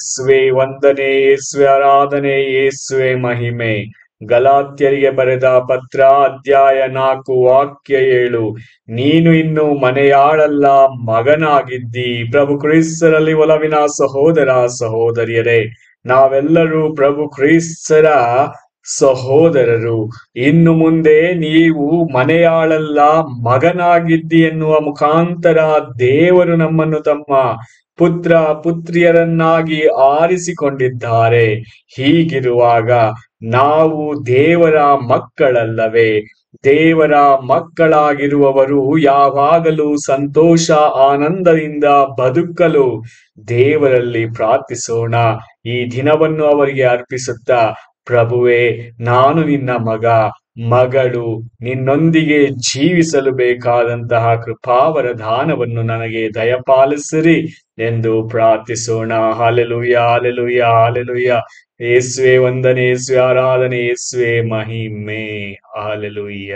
ಯೇಸುವೆ ವಂದನೆ, ಯೇಸುವೆ ಆರಾಧನೆ, ಯೇಸುವೆ ಮಹಿಮೆ. ಗಲಾತ್ಯರಿಗೆ ಬರೆದ ಪತ್ರ ಅಧ್ಯಾಯ 4 ವಾಕ್ಯ 7. ನೀನು ಇನ್ನು ಮನೆಯಾಳಲ್ಲ, ಮಗನಾಗಿದ್ದಿ. ಪ್ರಭು ಕ್ರಿಸ್ತರಲ್ಲಿ ಒಲವಿನ ಸಹೋದರ ಸಹೋದರಿಯರೇ, ನಾವೆಲ್ಲರೂ ಪ್ರಭು ಕ್ರಿಸ್ತರ ಸಹೋದರರು. ಇನ್ನು ಮುಂದೆ ನೀವು ಮನೆಯಾಳಲ್ಲ, ಮಗನಾಗಿದ್ದಿ ಎನ್ನುವ ಮುಖಾಂತರ ದೇವರು ನಮ್ಮನ್ನು ತಮ್ಮ ಪುತ್ರ ಪುತ್ರಿಯರನ್ನಾಗಿ ಆರಿಸಿಕೊಂಡಿದ್ದಾರೆ. ಹೀಗಿರುವಾಗ ನಾವು ದೇವರ ಮಕ್ಕಳಲ್ಲವೇ? ದೇವರ ಮಕ್ಕಳಾಗಿರುವವರು ಯಾವಾಗಲೂ ಸಂತೋಷ ಆನಂದದಿಂದ ಬದುಕಲು ದೇವರಲ್ಲಿ ಪ್ರಾರ್ಥಿಸೋಣ. ಈ ದಿನವನ್ನು ಅವರಿಗೆ ಅರ್ಪಿಸುತ್ತಾ, ಪ್ರಭುವೇ, ನಾನು ನಿನ್ನ ಮಗ, ಮಗಳು, ನಿನ್ನೊಂದಿಗೆ ಜೀವಿಸಲು ಬೇಕಾದಂತಹ ಕೃಪಾವರದಾನವನ್ನು ನನಗೆ ದಯಪಾಲಿಸಿರಿ ಎಂದು ಪ್ರಾರ್ಥಿಸೋಣ. Hallelujah, hallelujah, hallelujah. ಯೇಸುವೆ ವಂದನೆ, ಯೇಸುವೆ ಆರಾಧನೆ, ಯೇಸುವೆ ಮಹಿಮೆ. ಹಾಲೆಲೂಯ.